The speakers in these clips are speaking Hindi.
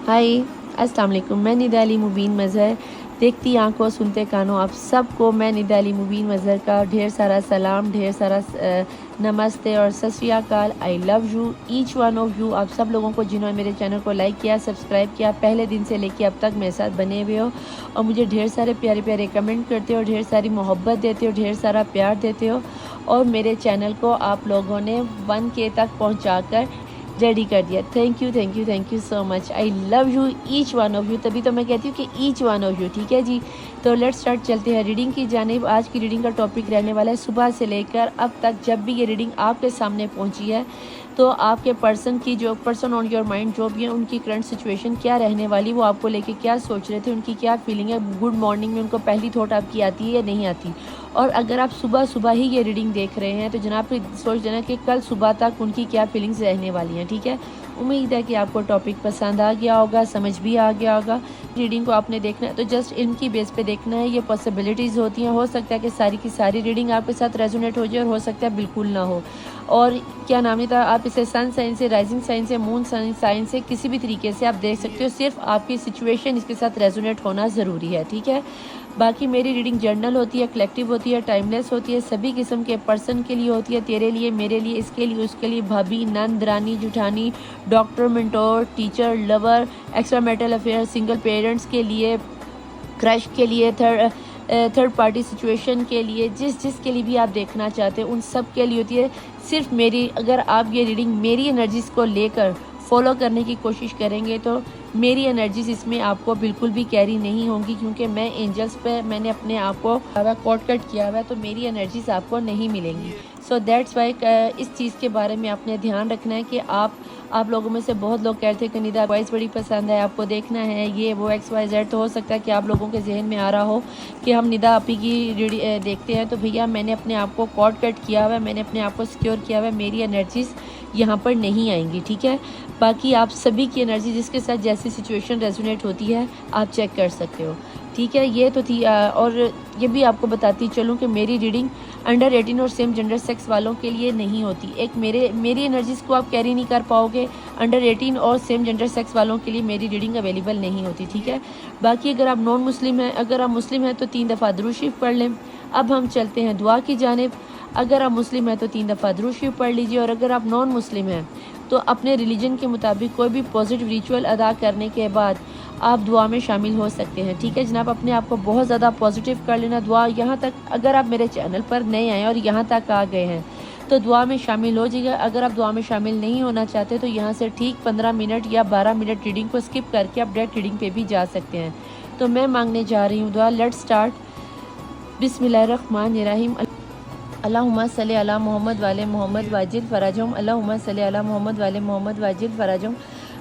हाय अस्सलाम वालेकुम। मैं निदा अली मुबीन मज़हर, देखती आंखों सुनते कानों आप सबको मैं निदा अली मुबीन मज़हर का ढेर सारा सलाम, ढेर सारा नमस्ते और सत श्री अकाल। I love you each one of you. आप सब लोगों को जिन्होंने मेरे चैनल को लाइक किया, सब्सक्राइब किया, पहले दिन से लेके अब तक मेरे साथ बने हुए हो और मुझे ढेर सारे प्यारे प्यारे कमेंट करते हो, ढेर सारी मोहब्बत देते हो, ढेर सारा प्यार देते हो और मेरे चैनल को आप लोगों ने 1K तक पहुँचा रेडी कर दिया। Thank you thank you thank you so much. I love you each one of you. तभी तो मैं कहती हूँ कि ईच वन ऑफ यू। ठीक है जी, तो लेट्स स्टार्ट। चलते हैं रीडिंग की जानिब। आज की रीडिंग का टॉपिक रहने वाला है सुबह से लेकर अब तक जब भी ये रीडिंग आपके सामने पहुँची है तो आपके पर्सन ऑन योर माइंड जो भी है उनकी करंट सिचुएशन क्या रहने वाली, वो आपको लेके क्या सोच रहे थे, उनकी क्या फीलिंग है। गुड मॉर्निंग में उनको पहली थॉट आपकी आती है या नहीं आती। और अगर आप सुबह सुबह ही ये रीडिंग देख रहे हैं तो जनाब सोच देना कि कल सुबह तक उनकी क्या फीलिंग्स रहने वाली हैं। ठीक है, उम्मीद है कि आपको टॉपिक पसंद आ गया होगा, समझ भी आ गया होगा। रीडिंग को आपने देखना है तो जस्ट इनकी बेस पे देखना है। ये पॉसिबिलिटीज़ होती हैं, हो सकता है कि सारी की सारी रीडिंग आपके साथ रेजोनेट हो जाए और हो सकता है बिल्कुल ना हो। और क्या नाम था, आप इसे सन साइन से, राइजिंग साइन से, मून साइन से किसी भी तरीके से आप देख सकते हो। सिर्फ आपकी सिचुएशन इसके साथ रेजोनेट होना ज़रूरी है। ठीक है, बाकी मेरी रीडिंग जर्नल होती है, कलेक्टिव होती है, टाइमलेस होती है, सभी किस्म के पर्सन के लिए होती है। तेरे लिए, मेरे लिए, इसके लिए, उसके लिए, भाभी, नंद, रानी, जुठानी, doctor, mentor, teacher, lover, extra marital affair, single parents के लिए, क्रश के लिए, थर्ड पार्टी सिचुएशन के लिए, जिस के लिए भी आप देखना चाहते हैं उन सब के लिए होती है। सिर्फ मेरी, अगर आप ये रीडिंग मेरी एनर्जीज़ को लेकर फॉलो करने की कोशिश करेंगे तो मेरी एनर्जीज इसमें आपको बिल्कुल भी कैरी नहीं होंगी, क्योंकि मैं एंजल्स पे मैंने अपने आप को कोट कट किया हुआ है, तो मेरी एनर्जीज आपको नहीं मिलेंगी। सो दैट्स वाई इस चीज़ के बारे में आपने ध्यान रखना है कि आप लोगों में से बहुत लोग कहते हैं कि निदा वॉइस बड़ी पसंद है, आपको देखना है ये वो XYZ। तो हो सकता है कि आप लोगों के जहन में आ रहा हो कि हम निदा आपी की देखते हैं, तो भैया मैंने अपने आप को कोट कट किया हुआ है, मैंने अपने आप को सिक्योर किया हुआ है, मेरी एनर्जीज़ यहाँ पर नहीं आएंगी। ठीक है, बाकी आप सभी की एनर्जी जिसके साथ जैसी सिचुएशन रेजोनेट होती है आप चेक कर सकते हो। ठीक है, ये तो थी। और ये भी आपको बताती चलूँ कि मेरी रीडिंग अंडर 18 और सेम जेंडर सेक्स वालों के लिए नहीं होती। एक मेरी एनर्जीज़ को आप कैरी नहीं कर पाओगे, अंडर 18 और सेम जेंडर सेक्स वालों के लिए मेरी रीडिंग अवेलेबल नहीं होती। ठीक है, बाकी अगर आप नॉन मुस्लिम हैं, अगर आप मुस्लिम हैं तो 3 दफ़ा दुरूद शरीफ पढ़ लें। अब हम चलते हैं दुआ की जानिब। अगर आप मुस्लिम हैं तो 3 दफ़ा दुरूद शरीफ पढ़ लीजिए, और अगर आप नॉन मुस्लिम हैं तो अपने रिलीजन के मुताबिक कोई भी पॉजिटिव रिचुअल अदा करने के बाद आप दुआ में शामिल हो सकते हैं। ठीक है जनाब, अपने आप को बहुत ज़्यादा पॉजिटिव कर लेना। दुआ यहाँ तक, अगर आप मेरे चैनल पर नए आए और यहाँ तक आ गए हैं तो दुआ में शामिल हो जाइएगा। अगर आप दुआ में शामिल नहीं होना चाहते तो यहाँ से ठीक 15 मिनट या 12 मिनट रीडिंग को स्किप करके आप डायरेक्ट रीडिंग पे भी जा सकते हैं। तो मैं मांगने जा रही हूँ दुआ। Let's start. बिस्मिल्लाहिर्रहमानिर्रहीम। अल्लाहुम्मा सल्ली अला मोहम्मद वाले मोहम्मद वाजिल फराजम। अल्लाहुम्मा सल्ली अला मोहम्मद वाले मोहम्मद वाजिल फराजम।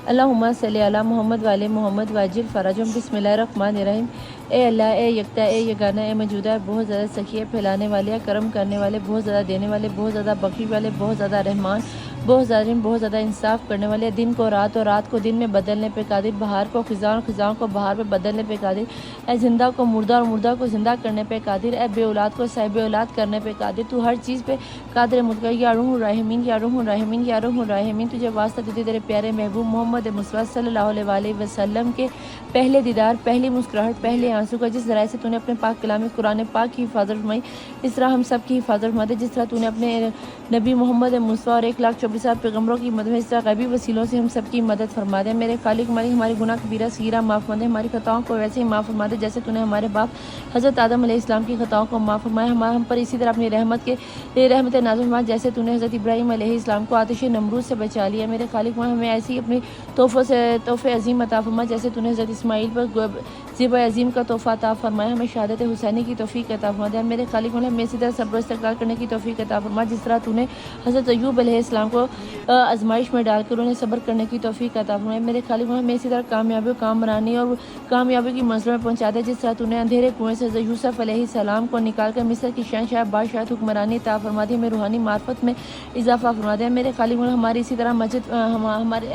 अल्लाहुम्मा सल्ली अला मोहम्मद वाले मोहम्मद वाजिल फराजम। बिस्मिल्लाहिर्रहमानिर्रहीम। ए अल्लाह, ए यकता, ए यगाना, ए मौजूदा, बहुत ज़्यादा सखी, फैलाने वाले, करम करने वाले, बहुत ज़्यादा देने वाले, बहुत ज़्यादा बख्शी वाले, बहुत ज़्यादा रहमान, बहुत ज़्यादा इंसाफ करने वाले, दिन को रात और रात को दिन में बदलने पे कादिर, बहार को ख़िज़ां और ख़िज़ां को बहार में बदलने पे कादिर, ए जिंदा को मुर्दा और मुर्दा को ज़िंदा करने पे कादिर, ए बे औलाद को साहिब औलाद करने पे कादिर। तू हर चीज़ पे कादिर मुतक़र। या रूहुर राहिमीन, या रूहुर राहिमीन, या रूहुर राहिमीन। तुझे वास्ता देते तेरे प्यारे महबूब मोहम्मद मुस्तफ़ा सल्लल्लाहु अलैहि वसल्लम के पहले दीदार, पहली मुस्कुराहट, पहले आंसू का, जिस ज़राए से तूने अपने पाक कलाम कुरान पाक की हिफाजत फरमाई, इस तरह हम सब की हिफाजत फरमा दे। जिस तरह तूने अपने नबी मोहम्मद मुस्तफ़ा और 1,24,000 पैगम्बरों की मदद में, इस तरह गैबी वसीलों से हम सब की मदद फरमा दे। मेरे खालिक मालिक, हमारे गुनाह कबीरा सगीरा माफ़ फरमा दे, हमारी खताओं को वैसे ही माफ़ फरमा दे जैसे तूने हमारे बाप हज़रत आदम अलैहिस्सलाम की खताओं को माफ़ फरमाया। हम पर इसी तरह अपनी रहमत नाज़िल फरमा जैसे तूने हज़रत इब्राहीम अलैहिस्सलाम को आतिश नमरूद से बचा लिया। मेरे खालिक हमें ऐसी अपनी तोहफ़े अज़ीम अता फरमा जैसे तूने हज़रत इस्माइल पर ज़िबा अज़ीम का तोहफ़ा अता फरमाया। हमें शहादत हुसैनी की तौफ़ीक़ अता फरमा दे। मेरे खालिक हमें इसी तरह सब्र इस्तक़बाल करने की तौफ़ीक़ अता फरमा जिस तरह तूने हज़रत अय्यूब अलैहिस्सलाम को आज़माइश में डालकर उन्हें सब्र करने की तौफ़ीक़ अता फरमाए। मेरे खालिक हमें इसी तरह कामयाबी काम बनानी और कामयाबी की मंज़िल में पहुँचा दे जिस तरह तूने अंधेरे कुएँ से हज़रत यूसुफ़ अलैहिस्सलाम को निकाल कर मिस्र की शहंशाह बादशाह हुक्मरानी अता फरमा दी। हमें रूहानी मार्फत में इजाफ़ा फरमा दे। मेरे खालिक हमारी इसी तरह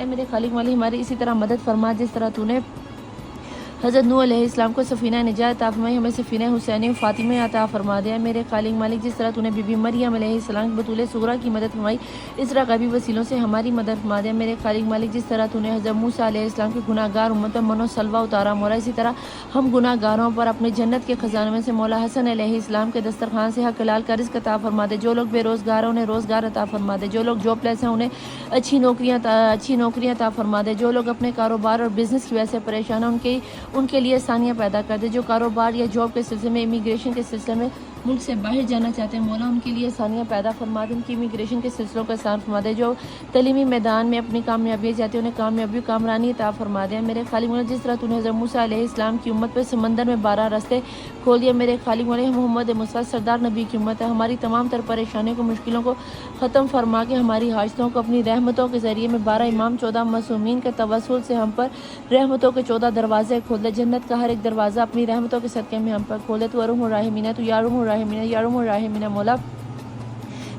मेरे खालिक वाली हमारी इसी तरह मदद फरमा जिस तरह तूने हज़रत नूह अलैहिस्सलाम को सफ़ीना निजात अता फरमाई, हमें सफ़ीना हुसैनी फ़ातिमा अता फरमा दे। मेरे खालिक मालिक, जिस तरह तूने बीबी मरियम अलैहिस्सलाम बतूल सुगरा की मदद फरमाई, इस तरह गैबी वसीलों से हमारी मदद फरमा दे। मेरे खालिक मालिक, जिस तरह तूने हज़रत मूसा अलैहिस्सलाम के गुनाहगार उम्मत में मनो सलवा उतारा मौला, इसी तरह हम गुनाहगारों पर अपने जन्नत के ख़जाने में से मौला हसन अलैहिस्सलाम के दस्तरखान से हक हलाल का रिज़्क़ अता फरमा दे। जो लोग बेरोज़गार हैं उन्हें रोज़गार अता फरमा दे। जो लोग जॉबलेस हैं उन्हें अच्छी नौकरियाँ अता फरमा दे। जो लोग अपने कारोबार और बिज़नेस की वजह से परेशान हैं उनके लिए आसानियाँ पैदा कर दे। जो कारोबार या जॉब के सिलसिले में, इमिग्रेशन के सिलसिले में मुल्क से बाहर जाना चाहते हैं मौला, उनके लिए आसानियाँ पैदा फरमा दे। उनकी इमिग्रेशन के सिलसिलों को आसान फरमा दे। जो तलीमी मैदान में अपनी कामयाबी चाहते हैं उन्हें कामयाबी कामरानी अता फरमा दे। मेरे खालिक मौला, जिस तरह तूने हज़रत मूसा अलैहिस्सलाम की उम्मत पर समंदर में 12 रास्ते खोल दिए, मेरे खालिक मौला मोहम्मद मुस्तफ़ा सरदार नबी की उम्मत है, हमारी तमाम तर परेशानियों को, मुश्किलों को ख़त्म फरमा के हमारी हाजतों को अपनी रहमतों के ज़रिए में 12 इमाम 14 मासूमीन के तवस्सुल से हम पर रहमतों के 14 दरवाजे खोल दे। जन्नत का हर एक दरवाज़ा अपनी रहमतों के सदक़े में हम पर खोल दे। तू अरहमुर राहिमीन, तू यारुमुर राहिमीन, यारुमुर राहिमीन मौला।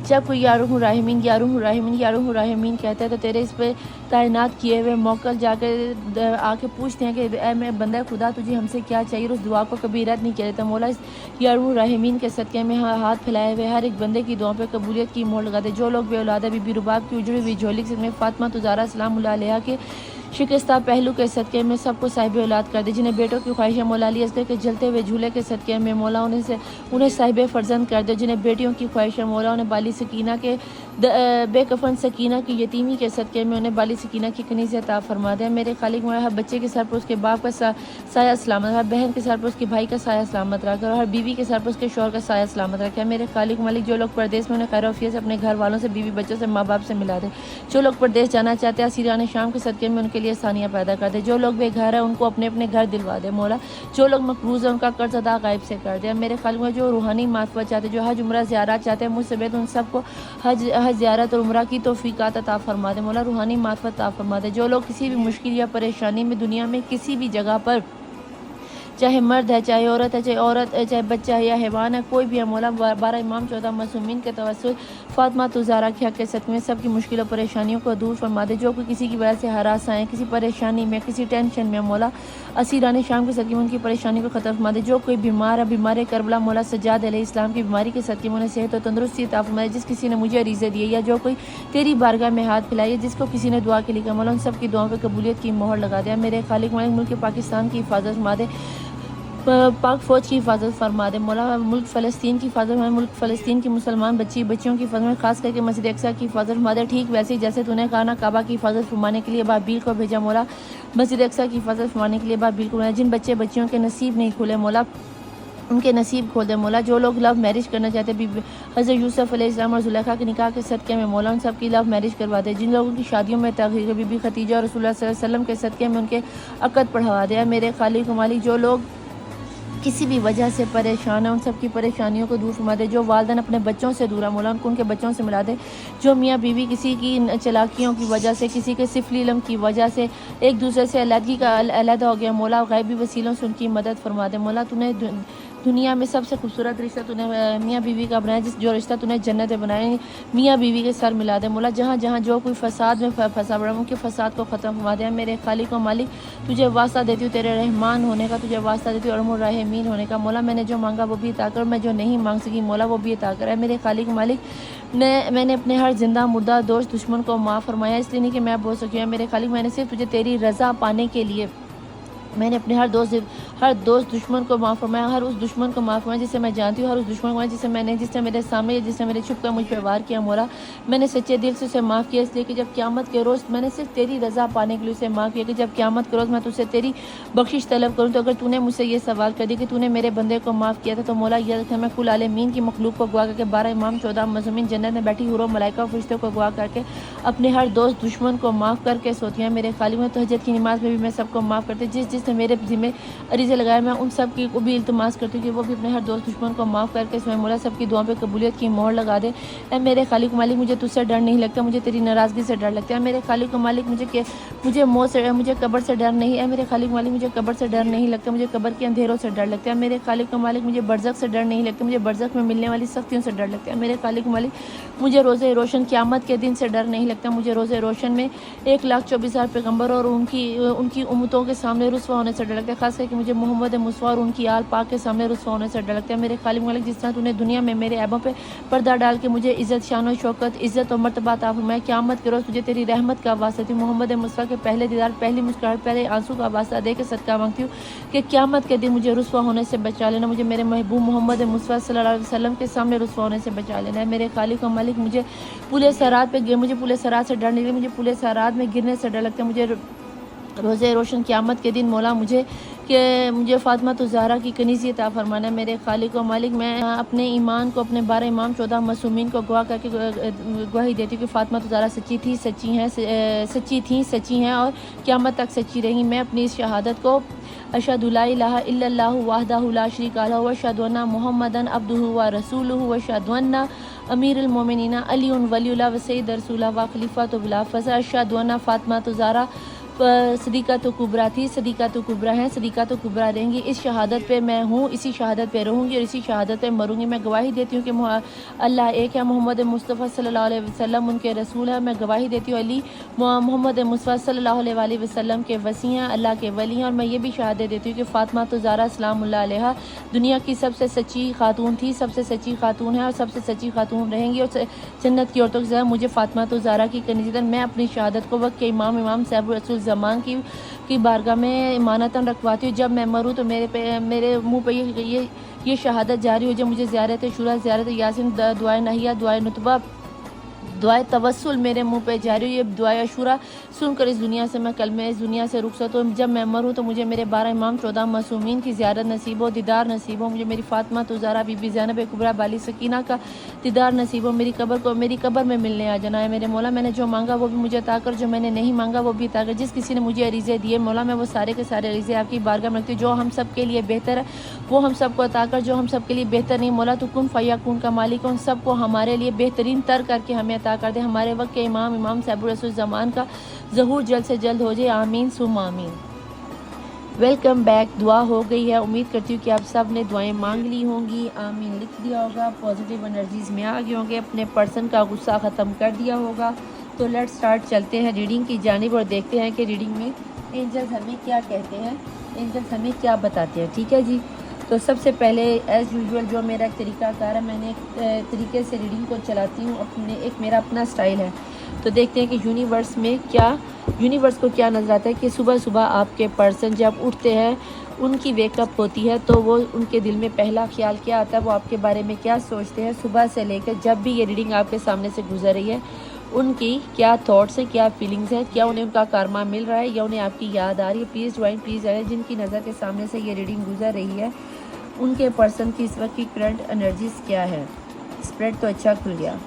जब कोई यारुमुर राहिमीन यारुमुर राहिमीन यारुमुर राहिमीन कहता है तो तेरे इस पे तैनात किए हुए मौकल जाकर आके पूछते हैं कि ऐ मैं बंदा खुदा, तुझे हमसे क्या चाहिए, उस दुआ को कभी रद्द नहीं किया जाता मौला। इस यारुमुर राहिमीन के सदक़े में हाथ फैलाए हुए हर एक बंदे की दुआ पे कबूलियत की मोहर लगा दे। जो लोग बे औलाद है, बीबी रुबाब की उजड़ी हुई झोली से फातिमा तुज़ारा सलामुल्लाह अलैहा के शिकस्ता पहलू के सदक़े में सबको साहिब औलाद कर दे। जिन्हें बेटों की ख्वाहिश है मौला अली असगर के जलते हुए झूले के सदक़े में मौला उन्हें साहिब फ़र्जंद कर दे। जिन्हें बेटियों की ख्वाहिश है मौला उन्हें बाली सकीना के बेकफन सकीना की यतीमी के सदक़े में उन्हें बाली सकीना की कनीज़ अता फरमा दे। मेरे खालिक मौला, हर बच्चे के सर पर उसके बाप का साया सलामत, हर बहन के सर पर उसके भाई का साया सलामत रखे, और हर बीवी के सर पर उसके शौहर का साया सलामत रखे। मेरे खालिक मालिक, जो लोग परदेश में उन्हें खैर वफ़ियत से अपने घर वालों से, बीवी बच्चों से, माँ बाप से मिला दे। जो लोग परदेश जाना चाहते हैं सीरान शाम के सदक़े में उनके लिए आसानियाँ पैदा कर दे। जो लोग बेघर हैं उनको अपने अपने घर दिलवा दे मौला। जो लोग मकरूज़ हैं उनका कर्ज अदा गायब से कर दे। मेरे खालिक में जो रूहानी मातफत चाहते हैं, जो हज उम्रा ज़ियारत चाहते हैं मुझसे बेहतर उन सबको हज ज़ियारत और उम्रा की तौफ़ीक़ात अता फरमा दे मौला। रूहानी मातफत अता फरमा दे। जो लोग किसी भी मुश्किल या परेशानी में दुनिया में किसी भी जगह पर, चाहे मर्द है, चाहे औरत है, चाहे बच्चा है या हैवान है, कोई भी है मौला, 12 इमाम 14 मासूमीन के तवस्सुल फातिमा तुज़ारा के हक़ के सदक़े में सबकी मुश्किल और परेशानियों को दूर फरमा दे। जो कोई किसी की वजह से हरास आए, किसी परेशानी में, किसी टेंशन में मौला, असीरान शाम के सदक़े में उनकी परेशानी को ख़त्म फरमा दे। जो कोई बीमार है, बीमार करबला मौला सज्जाद अलैहिस्सलाम की बीमारी के सदक़े में उन्हें सेहत और तंदुरुस्ती अता फरमा दे। जिस किसी ने मुझे अरीज़े दिए या जो कोई तेरी बारगाह में हाथ फैलाए या जिसको किसी ने दुआ के लिए कहा मौला, उन सब की दुआओं पर कबूलियत की मोहर लगा दिया। मेरे खालिक मालिक, मुल्क पाकिस्तान की हिफाजत फरमा दे, पाक फ़ौज की हिफाजत फरमा दे मौला। मुल्क फ़लस्तीन की हिफाजत फरमा, मुल्क फ़लस्तीन की मुसलमान बच्चियों की हिफाजत में, खास करके मस्जिद अक्सा की हिफाजत फरमा दे। ठीक वैसे ही जैसे तूने कहा ना, काबा की हिफाजत फरमाने के लिए बाबील को भेजा मौला, मस्जिद अक्सा की हिफाजत फरमाने के लिए बाबील को भेजा। जिन बच्चियों के नसीब नहीं खुले मौला, उनके नसीब खोल दे मौला। जो लोग लव मैरिज करना चाहते हैं, हज़रत यूसुफ अलैहिस्सलाम और ज़ुलेखा के निकाह के सदक़े में मौला उन सब की लव मैरिज करवा दे। जिन लोगों की शादियों में तग़यीर, बीबी खदीजा और रसूलुल्लाह सल्लल्लाहु अलैहि वसल्लम के सदक़े में उनके अक़द पढ़वा दे। मेरे खालिक मालिक, जो लोग किसी भी वजह से परेशान है उन सब की परेशानियों को दूर फरमा दे। जो वालिदैन अपने बच्चों से दूर है मौला, उनको उनके बच्चों से मिला दे। जो मियाँ बीवी किसी की चलाकियों की वजह से, किसी के सिफली इल्म की वजह से एक दूसरे से अलग हो गया मौला, गैबी वसीलों से उनकी मदद फरमा दे मौला। तूने दुनिया में सबसे खूबसूरत रिश्ता तूने मियाँ बीवी का बनाया, जो रिश्ता तूने जन्नत में बनाया, मियाँ बीवी के सर मिला दे मौला। जहाँ जहाँ जो कोई फसाद में फंसा पड़ा उनके फसाद को ख़त्म फरमा दे। मेरे खालिक व मालिक, तुझे वास्ता देती हूँ तेरे रहमान होने का, तुझे वास्ता देती हूँ अरहमुर राहिमीन होने का मौला। मैंने जो मांगा वो भी अता कर, मैं जो नहीं मांग सकी मौला वो भी अता कर। है मेरे खालिक मालिक, मैंने अपने हर जिंदा मुर्दा दोस्त दुश्मन को माफ़ फरमाया, इसलिए नहीं कि मैं बोल सकी है मेरे खालिक, मैंने सिर्फ तुझे तेरी रज़ा पाने के लिए मैंने अपने हर दोस्त दुश्मन को माफ़ फरमाया, हर उस दुश्मन को माफ़ फरमाया जिसे मैं जानती हूँ, हर उस दुश्मन को जिसने मेरे सामने या जिसने मेरे छुप कर मुझ पर वार किया मौला, मैंने सच्चे दिल से उसे माफ़ किया, इसलिए कि जब क़यामत के रोज़ मैंने सिर्फ तेरी रज़ा पाने के लिए उसे माफ़ किया कि जब क़यामत के रोज़ मैं तुझसे तेरी बख्शिश तलब करूँ। तो अगर तूने मुझसे ये सवाल कर दिया कि तूने मेरे बंदे को माफ़ किया था, तो मौला यह रखा, मैं कुल आलमीन की मखलूक को गवा करके 12 इमाम 14 मज़मूमीन जन्नत में बैठी हुरों मलाइका फरिश्तों को गवा करके अपने हर दोस्त दुश्मन को माफ़ करके सोती हैं। मेरे खालिक में तहज्जुद की नमाज़ में भी मैं सबको माफ़ करती, जिसने मेरे ज़िम्मे अरीज़े लगाया, मैं उन सब की को भी इल्तिमास करती हूँ कि वो भी अपने हर दोस्त दुश्मन को माफ़ करके इसमें मौला सबकी दुआओं पे कबूलियत की मोहर लगा दे। ऐ मेरे खालिक मालिक, मुझे तुझसे डर नहीं लगता, मुझे तेरी नाराज़गी से डर लगता है। मेरे खालिक मालिक, मुझे मौत से, मुझे कब्र से डर नहीं है। मेरे खालिक मालिक, मुझे कब्र से डर नहीं लगता, मुझे कब्र के अंधेरों से डर लगता है। मेरे खालिक मालिक, मुझे बरज़ख से डर नहीं लगता, मुझे बरज़ख में मिलने वाली सख्तियों से डर लगता है। मेरे खालिक मालिक, मुझे रोज़े रोशन क़यामत के दिन से डर नहीं लगता, मुझे रोज़े रोशन में 1,24,000 पैगम्बर और उनकी उम्मतों के सामने रुस्वा रुस्वा होने से डर लगता है, खास करके मुझे मोहम्मद मुस्तफ़ा और उनकी आल पाक के सामने रुस्वा होने से डर लगता है। मेरे खालिक मालिक, जिस तरह तूने दुनिया में मेरे ऐबों पे पर्दा डाल के मुझे इज़्ज़त, शान और शौकत, इज़्ज़त और मर्तबा अता फरमाया, क़यामत के रोज़ तुझे तेरी रहमत का वास्ता थी। मोहम्मद मुस्तफ़ा के पहले दीदार, पहली मुस्कुराहट, पहले आंसू का वास्ता दे के सदका मांगती हूँ कि क़यामत के दिन मुझे रुस्वा होने से बचा लेना, मुझे मेरे महबूब मोहम्मद मुस्तफ़ा सल्लल्लाहु अलैहि वसल्लम के सामने रुस्वा होने से बचा लेना है। मेरे खालिक और मालिक, मुझे पुले सरात से डर नहीं, मुझे पुले सरात में गिरने से डर लगता है। मुझे रोज़े रोशन क़यामत के दिन मौला मुझे फ़ातिमा तो ज़हरा की कनीज़ी अता फरमाना है। मेरे खालिक व मालिक, मैं अपने ईमान को, अपने 12 इमाम 14 मासूमीन को गवाह करके गवाही देती हूँ कि फ़ातिमा तो ज़हरा सच्ची थी, सच्ची हैं और क़यामत तक सच्ची रहेंगी। मैं अपनी इस शहादत को अशहदु ला इलाहा इल्लल्लाहु वहदहु ला शरीका लहु व अशहदु अन्ना मुहम्मदन अब्दुहु व रसूलुहु व अशहदु अन्ना अमीरुल मोमिनीन अलीउन वलियुल्लाह व सय्यिद रसूलुल्लाह व खलीफतु बिल फ़ज़ल। अशहदु अन्ना फ़ातिमा तो ज़हरा सदीक़ा तो कुबरा थी, सदीक़ा तो कुबरा है, सदीक़ा तो कुबरा रहेंगी। इस शहादत पे मैं हूँ, इसी शहादत पे रहूँगी और इसी शहादत पे मरूँगी। मैं गवाही देती हूँ कि अल्लाह एक है, मोहम्मद मुस्तफ़ा सल्लल्लाहु अलैहि वसल्लम उनके रसूल है। मैं गवाही देती हूँ अली मोहम्मद मुस्तफ़ा सल्लल्लाहु अलैहि वसल्लम के वसी हैं, अल्लाह के वली हैं। और मैं ये भी शहादत देती हूँ कि फ़ातिमा तो ज़हरा सलामुल्लाह अलैहा दुनिया की सबसे सच्ची खातून थी, सबसे सच्ची खातून है और सबसे सच्ची खातून रहेंगी। और जन्नत की औरतों से मुझे फ़ातिमा तो ज़हरा की कनीज़तन मैं अपनी शहादत को वक्त के इमाम साहब रसूल ज़मान की बारगाह में इमानतन रखवाती हूँ। जब मैं मरूँ तो मेरे मुँह पे ये शहादत जारी हो जाए। मुझे ज़ियारत शुरा, ज़ियारत यासीन, दुआए नहिया, दुआए नुतबा, दुआए तवस्सुल मेरे मुंह पे जारी हो। ये दुआए अशूरा सुनकर इस दुनिया से मैं कलमे इस दुनिया से रुखसत हूँ। जब मैं मरूँ तो मुझे मेरे 12 इमाम 14 मासूमीन की ज़ियारत नसीब हो, दीदार नसीब हो। मुझे मेरी फ़ातिमा तो ज़हरा बीबी ज़ैनब कुबरा बाली सकीना का दीदार नसीब हो। मेरी कब्र में मिलने आ जाना है। मेरे मौला, मैंने जो मांगा वो भी मुझे अता कर, जो मैंने नहीं मांगा वो भी अता कर। जिस किसी ने मुझे अरीज़े दिए मौला, मैं वो सारे के सारे अरीज़े आपकी बारगाह में रखती हूँ। जो हम सब के लिए बेहतर है वो हम सबको अता कर, जो हम सब के लिए बेहतर नहीं मौला तो कुन फ़यकून का मालिक, उन सबको हमारे लिए बेहतरीन तर करके हमें अता कर दे। हमारे वक्त के इमाम साहब रसूल ज़मान का ज़हूर जल्द से जल्द हो जाए, आमीन सुम आमीन। Welcome back. दुआ हो गई है, उम्मीद करती हूँ कि आप सब ने दुआएं मांग ली होंगी, आमीन लिख दिया होगा, पॉजिटिव एनर्जीज़ में आ गए होंगे, अपने पर्सन का गुस्सा ख़त्म कर दिया होगा। तो लेट स्टार्ट, चलते हैं रीडिंग की जानिब और देखते हैं कि रीडिंग में एंजल्स हमें क्या कहते हैं, एंजल्स हमें क्या बताते हैं। ठीक है जी। तो सबसे पहले एज़ यूजुअल जो मेरा एक तरीक़ाकार है, मैंने एक तरीके से रीडिंग को चलाती हूँ, मेरा अपना स्टाइल है। तो देखते हैं कि यूनिवर्स को क्या नज़र आता है कि सुबह सुबह आपके पर्सन जब उठते हैं, उनकी वेकअप होती है तो वो उनके दिल में पहला ख्याल क्या आता है, वो आपके बारे में क्या सोचते हैं सुबह से लेकर जब भी ये रीडिंग आपके सामने से गुजर रही है, उनकी क्या थॉट्स हैं, क्या फीलिंग्स हैं, क्या उन्हें उनका कारमा मिल रहा है या उन्हें आपकी याद आ रही है। प्लीज़ ज्वाइन, प्लीज़ आए। जिनकी नज़र के सामने से ये रीडिंग गुजर रही है उनके पर्सन की इस वक्त की करंट एनर्जीज क्या है। स्प्रेड तो अच्छा खुल गया।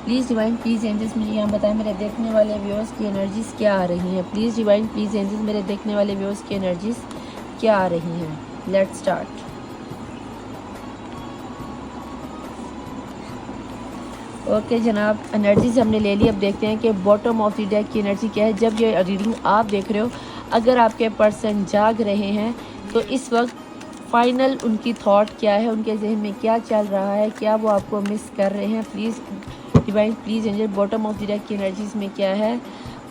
प्लीज़ डिवाइन, प्लीज़ एंजल्स मुझे यहाँ बताएं मेरे देखने वाले व्यूअर्स की एनर्जीज क्या आ रही हैं। प्लीज़ डिवाइन, प्लीज़ एंजल्स मेरे देखने वाले व्यूअर्स की एनर्जीज क्या आ रही हैं। Let's start. ओके जनाब, एनर्जीज हमने ले ली। अब देखते हैं कि बॉटम ऑफ द डेक की एनर्जी क्या है। जब ये रीडिंग आप देख रहे हो, अगर आपके पर्सन जाग रहे हैं तो इस वक्त फाइनल उनकी थॉट क्या है, उनके जहन में क्या चल रहा है, क्या वो आपको मिस कर रहे हैं। Please divine, please angel, bottom of the deck की एनर्जीज में क्या है।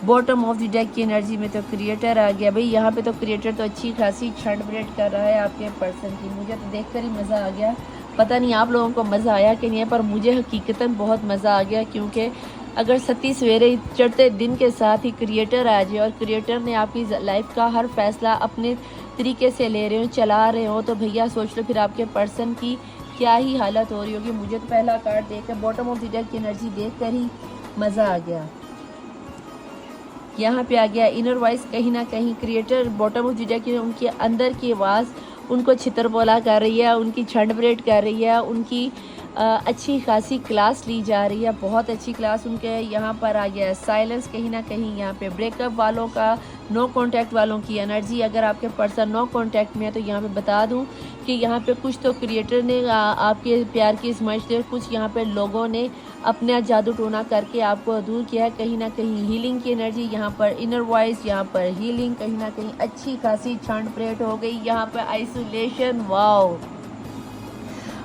बॉटम ऑफ द डेक की एनर्जी में तो क्रिएटर आ गया। भाई यहाँ पे तो क्रिएटर तो अच्छी खासी छंड ब्रेड कर रहा है आपके पर्सन की। मुझे तो देखकर ही मज़ा आ गया। पता नहीं आप लोगों को मज़ा आया कि नहीं है, पर मुझे हकीकतन बहुत मज़ा आ गया। क्योंकि अगर सती सवेरे चढ़ते दिन के साथ ही क्रिएटर आ जाए और क्रिएटर ने आपकी लाइफ का हर फैसला अपने तरीके से ले रहे हो, चला रहे हो, तो भैया सोच लो फिर आपके पर्सन की क्या ही हालत हो रही होगी। मुझे तो पहला कार्ड देखकर, बॉटम ऑफ द डेक की एनर्जी देखकर ही मज़ा आ गया। यहाँ पे आ गया इनर वॉइस। कहीं ना कहीं creator bottom of the deck की उनके अंदर की आवाज़ उनको छितरबोला कर रही है, उनकी छंड ब्रेड कर रही है, उनकी अच्छी खासी क्लास ली जा रही है, बहुत अच्छी क्लास उनके यहाँ पर आ गया है। साइलेंस कहीं ना कहीं यहाँ पे ब्रेकअप वालों का, नो कांटेक्ट वालों की एनर्जी। अगर आपके पर्सन नो कांटेक्ट में है तो यहाँ पे बता दूँ कि यहाँ पे कुछ तो क्रिएटर ने आपके प्यार की समझ से, कुछ यहाँ पे लोगों ने अपना जादू टोना करके आपको दूर किया है। कहीं ना कहीं हीलिंग की एनर्जी यहाँ पर, इनर वॉइस यहाँ पर हीलिंग, कहीं ना कहीं अच्छी खासी छंड ब्रेड हो गई यहाँ पर, आइसोलेशन, वाओ,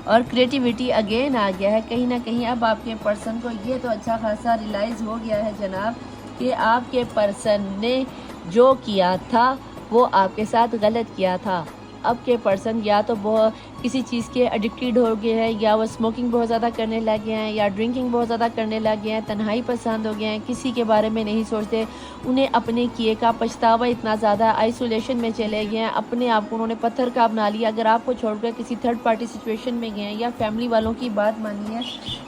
और क्रिएटिविटी अगेन आ गया है। कहीं ना कहीं अब आपके पर्सन को ये तो अच्छा खासा रियलाइज़ हो गया है जनाब कि आपके पर्सन ने जो किया था वो आपके साथ गलत किया था। अब के पर्सन या तो बहुत किसी चीज़ के एडिक्टेड हो गए हैं, या वो स्मोकिंग बहुत ज़्यादा करने लग गए हैं, या ड्रिंकिंग बहुत ज़्यादा करने लग गए हैं, तन्हाई पसंद हो गए हैं, किसी के बारे में नहीं सोचते, उन्हें अपने किए का पछतावा इतना ज़्यादा, आइसोलेशन में चले गए हैं, अपने आप को उन्होंने पत्थर का बना लिया। अगर आपको छोड़कर किसी थर्ड पार्टी सिचुएशन में गए हैं, या फैमिली वालों की बात मानी है,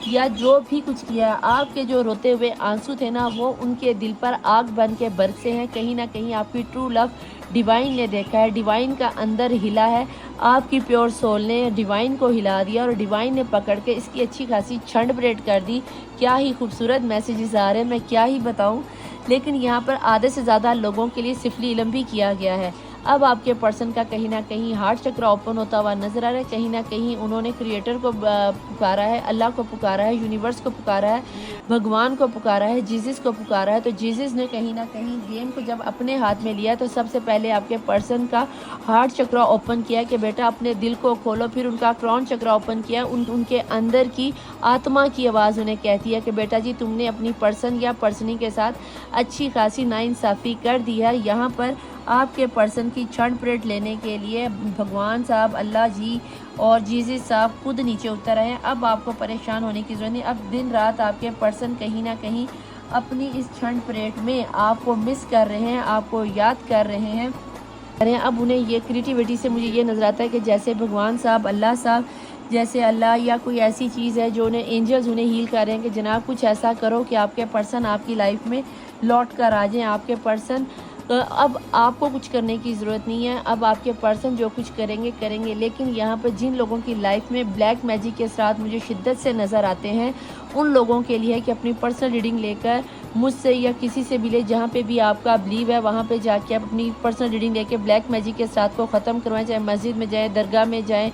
या जो भी कुछ किया है, आपके जो रोते हुए आंसू थे ना, वो उनके दिल पर आग बन के बरसे हैं। कहीं ना कहीं आपकी ट्रू लव डिवाइन ने देखा है, डिवाइन का अंदर हिला है, आपकी प्योर सोल ने डिवाइन को हिला दिया और डिवाइन ने पकड़ के इसकी अच्छी खासी छंड ब्रेड कर दी। क्या ही खूबसूरत मैसेजेस आ रहे हैं, मैं क्या ही बताऊं। लेकिन यहाँ पर आधे से ज़्यादा लोगों के लिए सिफली इल्म भी किया गया है। अब आपके पर्सन का कहीं ना कहीं हार्ट चक्र ओपन होता हुआ नजर आ रहा है। कहीं ना कहीं उन्होंने क्रिएटर को पुकारा है, अल्लाह को पुकारा है, यूनिवर्स को पुकारा है, भगवान को पुकारा है, जीसस को पुकारा है। तो जीसस ने कहीं ना कहीं गेम को जब अपने हाथ में लिया तो सबसे पहले आपके पर्सन का हार्ट चक्र ओपन किया कि बेटा अपने दिल को खोलो। फिर उनका क्राउन चक्र ओपन किया, उनके अंदर की आत्मा की आवाज़ उन्हें कहती है कि बेटा जी तुमने अपनी पर्सन या पर्सनी के साथ अच्छी खासी नाइंसाफ़ी कर दी है। यहाँ पर आपके पर्सन की क्षण परेड लेने के लिए भगवान साहब, अल्लाह जी और जीसस साहब खुद नीचे उतर आए हैं। अब आपको परेशान होने की ज़रूरत नहीं। अब दिन रात आपके पर्सन कहीं ना कहीं अपनी इस क्षण परेड में आपको मिस कर रहे हैं, आपको याद कर रहे हैं। अब उन्हें ये क्रिएटिविटी से मुझे ये नज़र आता है कि जैसे भगवान साहब, अल्लाह साहब, जैसे अल्लाह या कोई ऐसी चीज़ है जो उन्हें एंजल्स उन्हें हील कर रहे हैं कि जनाब कुछ ऐसा करो कि आपके पर्सन आपकी लाइफ में लौट कर आ जाएँ। आपके पर्सन अब आपको कुछ करने की ज़रूरत नहीं है, अब आपके पर्सन जो कुछ करेंगे करेंगे। लेकिन यहाँ पर जिन लोगों की लाइफ में ब्लैक मैजिक के साथ मुझे शिद्दत से नज़र आते हैं, उन लोगों के लिए है कि अपनी पर्सनल रीडिंग लेकर मुझसे या किसी से भी ले, जहाँ पे भी आपका बिलीव है वहाँ पे जाके आप अपनी पर्सनल रीडिंग लेके ब्लैक मैजिक के साथ को ख़त्म करवाएं। चाहे मस्जिद में जाएँ, दरगाह में जाएँ,